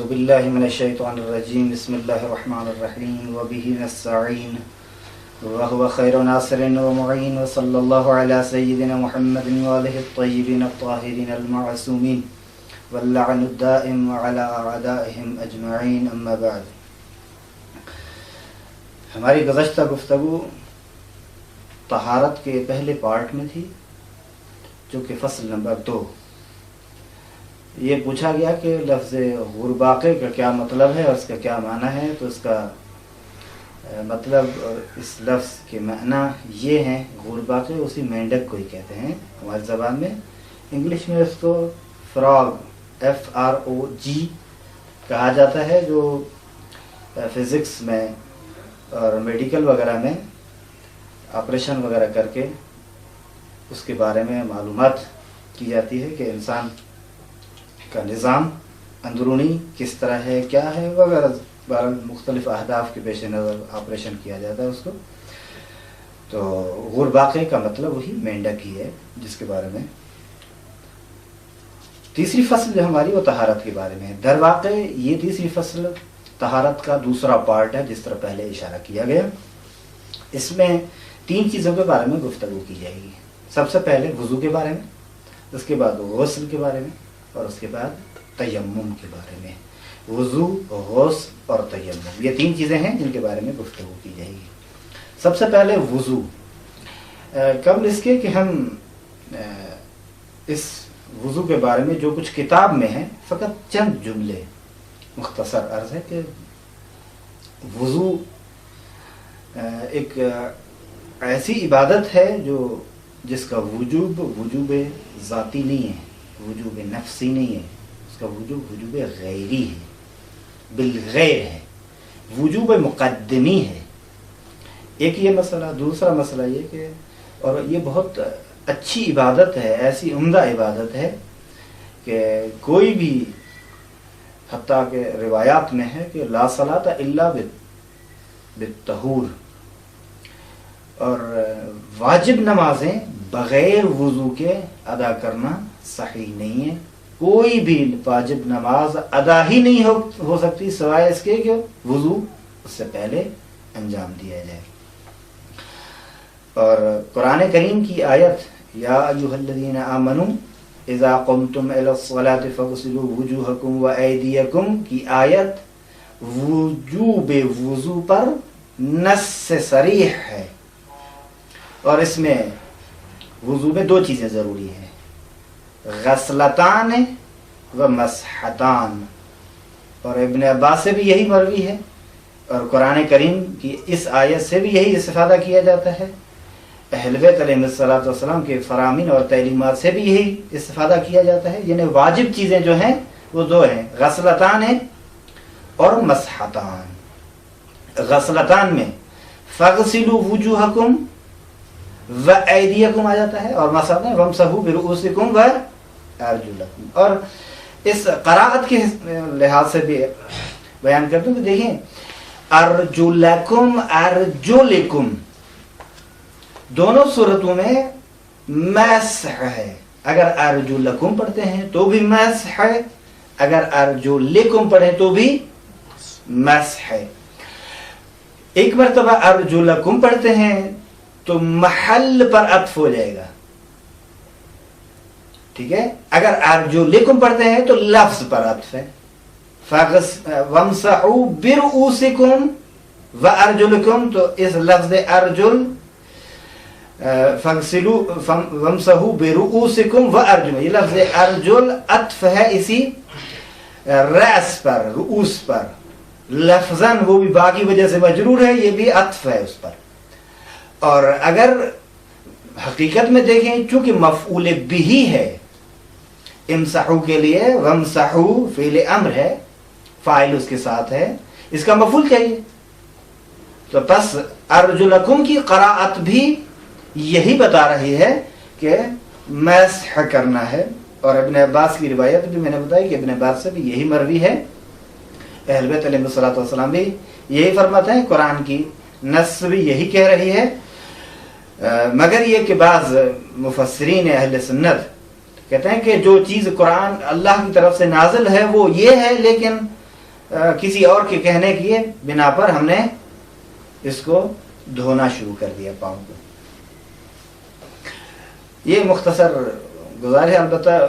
باللہ من الشیطان الرجیم بسم اللہ الرحمن الرحیم وبہ نستعین وهو خیر ناصر ومعین وصلی اللہ علی سیدنا محمد وآلہ الطیبین الطاہرین المعصومین واللعن الدائم علی اعدائهم اجمعین اما بعد. ہماری گزشتہ گفتگو طہارت کے پہلے پارٹ میں تھی جو کہ فصل نمبر 2. یہ پوچھا گیا کہ لفظ غرباقے کا کیا مطلب ہے اور اس کا کیا معنی ہے. تو اس کا مطلب اور اس لفظ کے معنی یہ ہیں. غرباقے اسی مینڈک کو ہی کہتے ہیں ہماری زبان میں. انگلش میں اس کو فراگ FROG کہا جاتا ہے, جو فزکس میں اور میڈیکل وغیرہ میں آپریشن وغیرہ کر کے اس کے بارے میں معلومات کی جاتی ہے کہ انسان کا نظام اندرونی کس طرح ہے, کیا ہے وغیرہ. مختلف اہداف کے پیش نظر آپریشن کیا جاتا ہے اس کو. تو غرباقے کا مطلب وہی مینڈک ہی ہے جس کے بارے میں. تیسری فصل جو ہماری وہ طہارت کے بارے میں ہے. در واقع یہ تیسری فصل طہارت کا دوسرا پارٹ ہے, جس طرح پہلے اشارہ کیا گیا. اس میں 3 چیزوں کے بارے میں گفتگو کی جائے گی. سب سے پہلے وضو کے بارے میں, اس کے بعد غسل کے بارے میں, اور اس کے بعد تیمم کے بارے میں. وضو, غسل اور تیمم, یہ 3 چیزیں ہیں جن کے بارے میں گفتگو کی جائے گی. سب سے پہلے وضو. قبل اس کے کہ ہم اس وضو کے بارے میں جو کچھ کتاب میں ہے فقط چند جملے مختصر عرض ہے کہ وضو ایک ایسی عبادت ہے جس کا وجوب ذاتی نہیں ہے, وجوب نفسی نہیں ہے. اس کا وجوب غیری ہے, بالغیر ہے, وجوب مقدمی ہے. ایک یہ مسئلہ. دوسرا مسئلہ یہ کہ اور یہ بہت اچھی عبادت ہے, ایسی عمدہ عبادت ہے کہ کوئی بھی, حتیٰ کہ روایات میں ہے کہ لا صلاۃ الا بالطہور, اور واجب نمازیں بغیر وضو کے ادا کرنا صحیح نہیں ہے. کوئی بھی واجب نماز ادا ہی نہیں ہو سکتی سوائے اس کے کہ وضو اس سے پہلے انجام دیا جائے. اور قرآن کریم کی آیت یا ایھا الذین آمنوا اذا قمتم الی الصلاۃ فاغسلوا وجوہکم وایدیکم کی آیت وجوب وضو پر نص سے صریح ہے. اور اس میں وضو میں 2 چیزیں ضروری ہیں, غسلتان و مسحتان. اور ابن عباس سے بھی یہی مروی ہے, اور قرآن کریم کی اس آیت سے بھی یہی استفادہ کیا جاتا ہے. اہل بیت علیہ الصلوۃ والسلام کے فرامین اور تعلیمات سے بھی یہی استفادہ کیا جاتا ہے. یعنی واجب چیزیں جو ہیں وہ 2 ہیں, غسلتان ہیں اور مسحتان. غسلتان میں فاغسلوا وجوہکم و ایدیکم آ جاتا ہے, اور مسحتان وامسحوا برؤوسکم و ارجلکم. اور اس قراءت کے لحاظ سے بھی بیان کرتا ہوں کہ دیکھیں, ارجلکم ارجلکم دونوں صورتوں میں مسح ہے. اگر ارجلکم پڑھتے ہیں تو بھی مسح ہے, اگر ارجلکم پڑھیں تو بھی مسح ہے. ایک مرتبہ ارجلکم پڑھتے ہیں تو محل پر عطف ہو جائے گا, ٹھیک ہے. اگر ارجلکم پڑھتے ہیں تو لفظ پر عطف ہے. وامسحوا برؤوسکم وارجلکم, تو اس لفظ ارجل وامسحوا برؤوسکم وارجلکم, یہ لفظ ارجل عطف ہے اسی رأس پر, رؤوس پر. لفظاً وہ بھی باقی وجہ سے مجرور ہے, یہ بھی عطف ہے اس پر. اور اگر حقیقت میں دیکھیں چونکہ مفعول بہ ہے امسحوا کے لیے, وامسحوا فعل امر ہے, فاعل اس کے ساتھ ہے, اس کا مفعول چاہیے. تو پس ارجلکم کی قراءت بھی یہی بتا رہی ہے کہ مسح کرنا ہے. اور ابن عباس کی روایت بھی میں نے بتائی کہ ابن عباس سے بھی یہی مروی ہے. اہل بیت علیہ الصلوۃ والسلام بھی یہی فرماتے ہیں, قرآن کی نص بھی یہی کہہ رہی ہے. مگر یہ کہ بعض مفسرین اہل سنت کہتے ہیں کہ جو چیز قرآن اللہ کی طرف سے نازل ہے وہ یہ ہے, لیکن کسی اور کے کہنے کی بنا پر ہم نے اس کو دھونا شروع کر دیا پاؤں کو. یہ مختصر گزار ہے، البتہ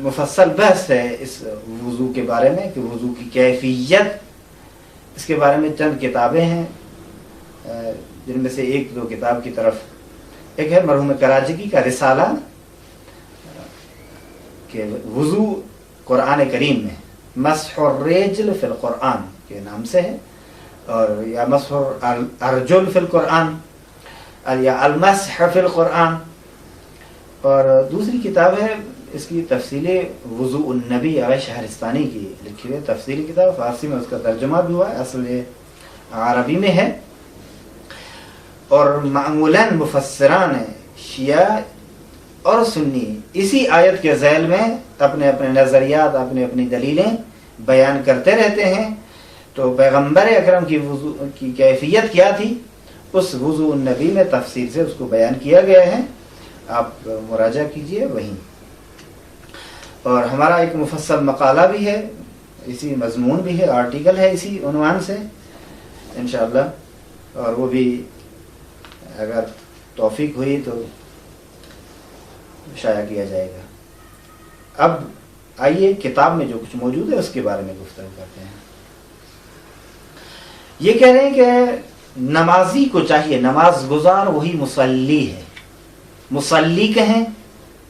مفصل بحث ہے اس وضو کے بارے میں کہ وضو کی کیفیت، اس کے بارے میں چند کتابیں ہیں جن میں سے ایک دو کتاب کی طرف ایک ہے مرحوم کراچی کا رسالہ کہ وضو قرآن کریم میں مسح الرجل فی القرآن کے نام سے ہے، اور یا مسح الرجل فی القرآن یا المسح فی القرآن. اور دوسری کتاب ہے اس کی تفصیلی وضوء النبی اویس شہرستانی کی لکھی ہوئی تفصیلی کتاب، فارسی میں اس کا ترجمہ بھی ہوا ہے، اصل یہ عربی میں ہے. اور معمولاً مفسران شیعہ اور سنی اسی آیت کے ذیل میں اپنے اپنے نظریات، اپنی اپنی دلیلیں بیان کرتے رہتے ہیں. تو پیغمبر اکرم کی وضو کی کیفیت کیا تھی اس وضوء النبی میں تفصیل سے اس کو بیان کیا گیا ہے، آپ مراجعہ کیجئے وہیں. اور ہمارا ایک مفصل مقالہ بھی ہے، اسی مضمون بھی ہے، آرٹیکل ہے اسی عنوان سے انشاءاللہ، اور وہ بھی اگر توفیق ہوئی تو شائع کیا جائے گا. اب آئیے کتاب میں جو کچھ موجود ہے اس کے بارے میں گفتگو کرتے ہیں. یہ کہہ رہے ہیں کہ نمازی کو چاہیے، نماز گزار وہی مصلی ہے. مصلی کہیں،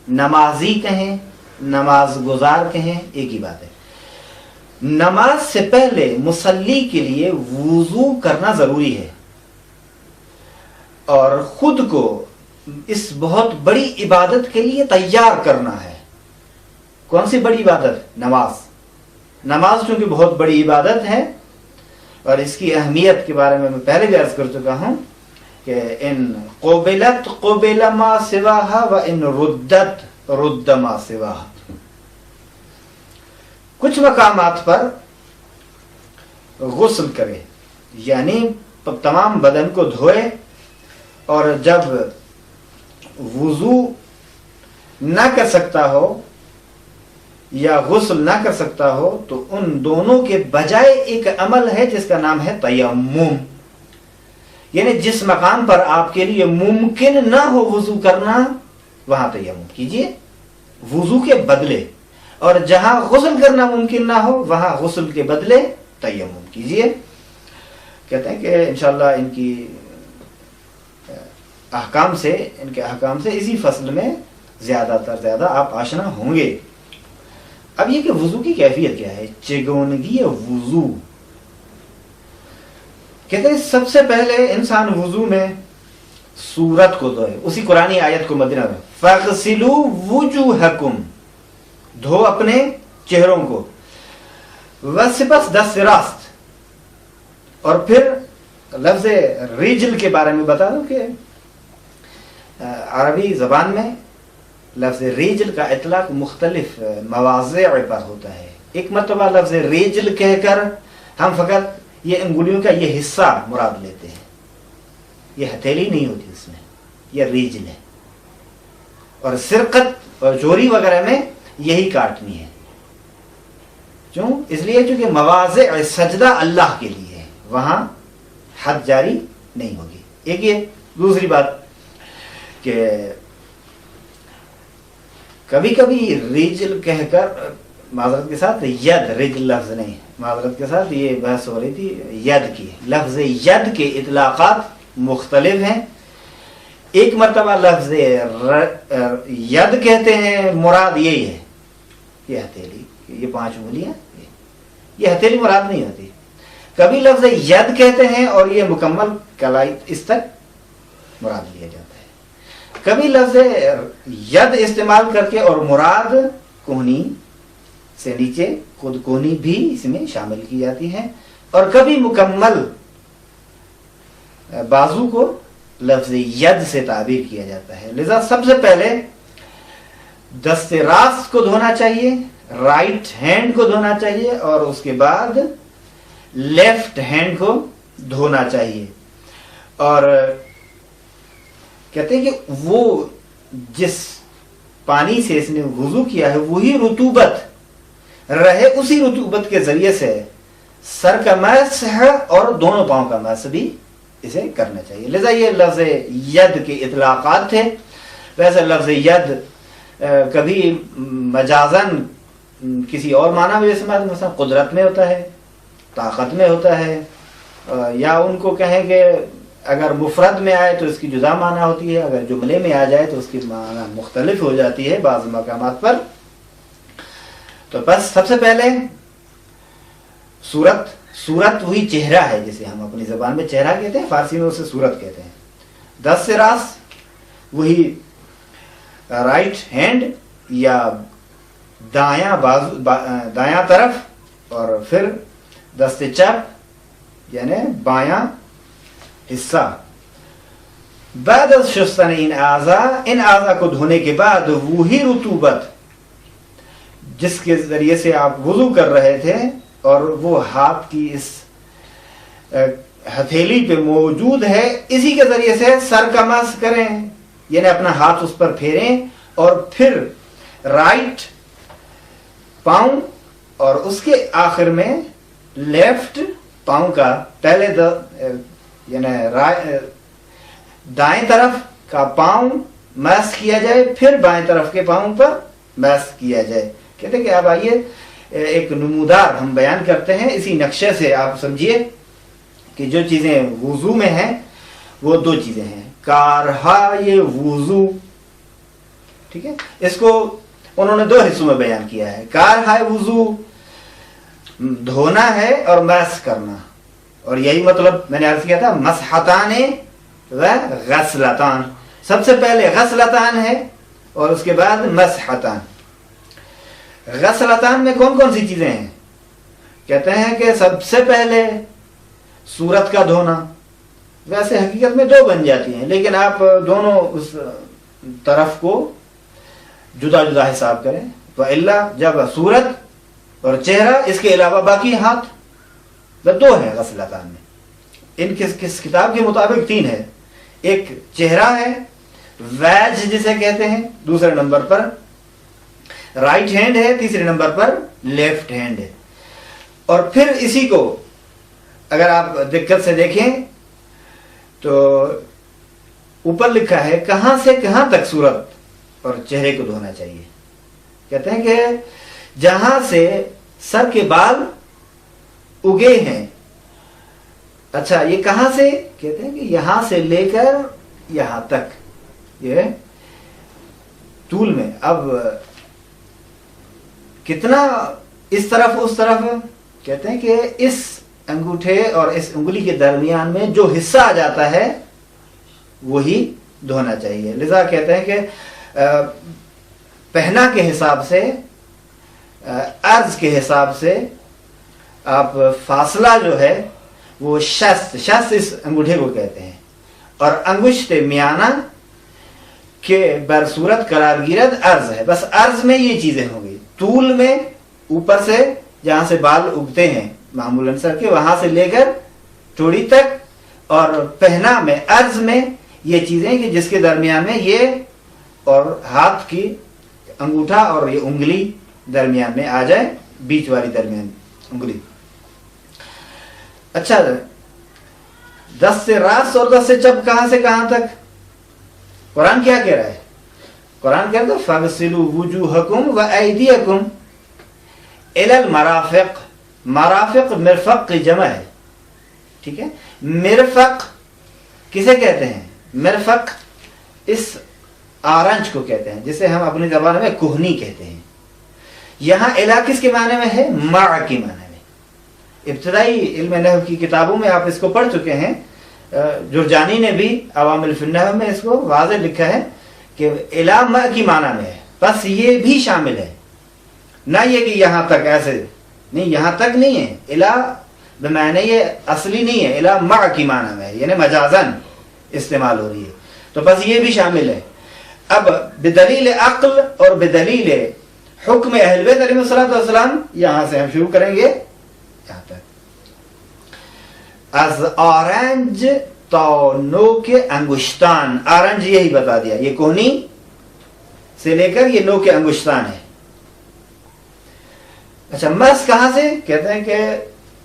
نمازی کہیں، نماز گزار کہیں، ایک ہی بات ہے. نماز سے پہلے مصلی کے لیے وضو کرنا ضروری ہے اور خود کو اس بہت بڑی عبادت کے لیے تیار کرنا ہے. کون سی بڑی عبادت؟ نماز. نماز چونکہ بہت بڑی عبادت ہے اور اس کی اہمیت کے بارے میں پہلے بھی عرض کر چکا ہوں کہ ان قبلت قبل ما سواہا و ان ردت رد ما سواہا. کچھ مقامات پر غسل کرے یعنی تمام بدن کو دھوئے، اور جب وضو نہ کر سکتا ہو یا غسل نہ کر سکتا ہو تو ان دونوں کے بجائے ایک عمل ہے جس کا نام ہے تیمم. یعنی جس مقام پر آپ کے لیے ممکن نہ ہو وضو کرنا وہاں تیمم کیجئے وضو کے بدلے، اور جہاں غسل کرنا ممکن نہ ہو وہاں غسل کے بدلے تیمم کیجئے. کہتے ہیں کہ انشاءاللہ ان کی احکام سے، ان کے احکام سے اسی فصل میں زیادہ تر زیادہ آپ آشنا ہوں گے. اب یہ کہ وضو کی کیفیت کیا ہے، چگونگی وضو. کہتے ہیں سب سے پہلے انسان وضو میں صورت کو دھوئے، اسی قرآنی آیت کو مدنظر فَاغْسِلُوا وُجُوهَكُمْ، دھو اپنے چہروں کو، وَسِپَس دست راست. اور پھر لفظ رجل کے بارے میں بتا دوں کہ عربی زبان میں لفظ ریجل کا اطلاق مختلف مواضع پر ہوتا ہے. ایک مرتبہ لفظ ریجل کہہ کر ہم فقط یہ انگلیوں کا یہ حصہ مراد لیتے ہیں، یہ ہتھیلی نہیں ہوتی اس میں، یہ ریجل ہے. اور سرقت اور چوری وغیرہ میں یہی کاٹنی ہے. کیوں؟ اس لیے چونکہ مواضع سجدہ اللہ کے لیے ہے، وہاں حد جاری نہیں ہوگی. ایک یہ. دوسری بات کہ کبھی کبھی ریجل کہہ کر، معذرت کے ساتھ ید، رجل لفظ نہیں، معذرت کے ساتھ یہ بحث ہو رہی تھی ید کی. لفظ ید کے اطلاقات مختلف ہیں. ایک مرتبہ لفظ ید کہتے ہیں مراد یہی ہے، یہ ہتھیلی، یہ 5 انگلیاں، یہ ہتھیلی مراد نہیں ہوتی. کبھی لفظ ید کہتے ہیں اور یہ مکمل کلائی اس تک مراد لیا جاتا ہے. کبھی لفظ ید استعمال کر کے اور مراد کوہنی سے نیچے خود کوہنی بھی اس میں شامل کی جاتی ہے، اور کبھی مکمل بازو کو لفظ ید سے تعبیر کیا جاتا ہے. لذا سب سے پہلے دست راست کو دھونا چاہیے، رائٹ ہینڈ کو دھونا چاہیے، اور اس کے بعد لیفٹ ہینڈ کو دھونا چاہیے. اور کہتے ہیں کہ وہ جس پانی سے اس نے وضو کیا ہے وہی رطوبت رہے، اسی رطوبت کے ذریعے سے سر کا مسح اور دونوں پاؤں کا مسح بھی اسے کرنا چاہیے. لذا یہ لفظ ید کے اطلاقات تھے. ویسے لفظ ید کبھی مجازن کسی اور معنی میں استعمال، مثلا قدرت میں ہوتا ہے، طاقت میں ہوتا ہے، یا ان کو کہیں کہ اگر مفرد میں آئے تو اس کی جدا معنی ہوتی ہے، اگر جملے میں آ جائے تو اس کی معنی مختلف ہو جاتی ہے بعض مقامات پر. تو بس سب سے پہلے صورت وہی چہرہ ہے جسے ہم اپنی زبان میں چہرہ کہتے ہیں، فارسی میں اسے صورت کہتے ہیں. دست سے راس وہی رائٹ ہینڈ یا دایاں بازو، دایاں طرف، اور پھر دست چپ یعنی بایاں حصہ. بعد از شستن ان اعضاء کو دھونے کے بعد وہی رطوبت جس کے ذریعے سے آپ وضو کر رہے تھے اور وہ ہاتھ کی اس ہتھیلی پہ موجود ہے، اسی کے ذریعے سے سر کا مسح کریں، یعنی اپنا ہاتھ اس پر پھیریں، اور پھر رائٹ پاؤں اور اس کے آخر میں لیفٹ پاؤں کا پہلے یعنی دائیں طرف کا پاؤں مسح کیا جائے، پھر بائیں طرف کے پاؤں پر مسح کیا جائے. کہتے ہیں کہ اب آئیے ایک نمودار ہم بیان کرتے ہیں اسی نقشے سے. آپ سمجھیے کہ جو چیزیں وضو میں ہیں وہ دو چیزیں ہیں. کارہائے وضو، ٹھیک ہے، اس کو انہوں نے دو حصوں میں بیان کیا ہے. کارہائے وضو دھونا ہے اور مسح کرنا، اور یہی مطلب میں نے عرض کیا تھا مسحتان و غسلتان. سب سے پہلے غسلتان ہے اور اس کے بعد مسحتان. غسلتان میں کون کون سی چیزیں ہیں؟ کہتے ہیں کہ سب سے پہلے صورت کا دھونا. ویسے حقیقت میں دو بن جاتی ہیں، لیکن آپ دونوں اس طرف کو جدا جدا حساب کریں. وَإِلَّا جب صورت اور چہرہ، اس کے علاوہ باقی ہاتھ، دو ہیں غسلتان میں. ان کس کتاب کے مطابق تین ہے. ایک چہرہ ہے، ویج جسے کہتے ہیں، دوسرے نمبر پر رائٹ ہینڈ ہے، تیسرے نمبر پر لیفٹ ہینڈ ہے. اور پھر اسی کو اگر آپ دقت سے دیکھیں تو اوپر لکھا ہے کہاں سے کہاں تک صورت اور چہرے کو دھونا چاہیے. کہتے ہیں کہ جہاں سے سر کے بال اگے ہیں. اچھا یہ کہاں سے؟ کہتے ہیں کہ یہاں سے لے کر یہاں تک، یہ طول میں. اب کتنا اس طرف اس طرف؟ کہتے ہیں کہ اس انگوٹھے اور اس انگلی کے درمیان میں جو حصہ آ جاتا ہے وہی دھونا چاہیے. لذا کہتے ہیں کہ پہنا کے حساب سے، عرض کے حساب سے آپ فاصلہ جو ہے وہ شست اس انگوٹھے کو کہتے ہیں، اور انگشت میانہ کے برصورت قرار گیرد عرض ہے. بس عرض میں یہ چیزیں ہوں گی. طول میں اوپر سے جہاں سے بال اگتے ہیں معمولاً سر کے، وہاں سے لے کر چوڑی تک، اور پہنا میں عرض میں یہ چیزیں کہ جس کے درمیان میں یہ اور ہاتھ کی انگوٹھا اور یہ انگلی درمیان میں آ جائے، بیچ والی درمیان انگلی. اچھا دست سے راس اور دست سے چپ کہاں سے کہاں تک؟ قرآن کیا کہہ رہا ہے؟ قرآن کہہ رہا ہے فَغْسِلُوا وُجُوهَكُمْ وَأَيْدِيَكُمْ إِلَى الْمَرَافِقِ. مرافق مرفق کی جمع ہے، ٹھیک ہے. مرفق کسے کہتے ہیں؟ مرفق اس آرنج کو کہتے ہیں جسے ہم اپنی زبان میں کوہنی کہتے ہیں. یہاں الا کس کے معنی میں ہے؟ مع کے معنی میں. ابتدائی علم نحو کی کتابوں میں آپ اس کو پڑھ چکے ہیں. جرجانی نے بھی عوامل فی النحو میں اس کو واضح لکھا ہے کہ الا مع کی معنی میں ہے. بس یہ بھی شامل ہے، نہ یہ کہ یہاں تک ایسے نہیں، یہاں تک نہیں ہے. الا بمعنی یہ اصلی نہیں ہے، الا مع کی معنی میں ہے، یعنی مجازن استعمال ہو رہی ہے. تو بس یہ بھی شامل ہے. اب بدلیل عقل اور بدلیل حکم اہل بیت علیہ الصلوۃ والسلام یہاں سے ہم شروع کریں گے یہاں تک. از آرنج تا نوک انگشتان. آرنج یہی بتا دیا، یہ کونی سے لے کر یہ نوک انگشتان ہے. اچھا مس کہاں سے؟ کہتے ہیں کہ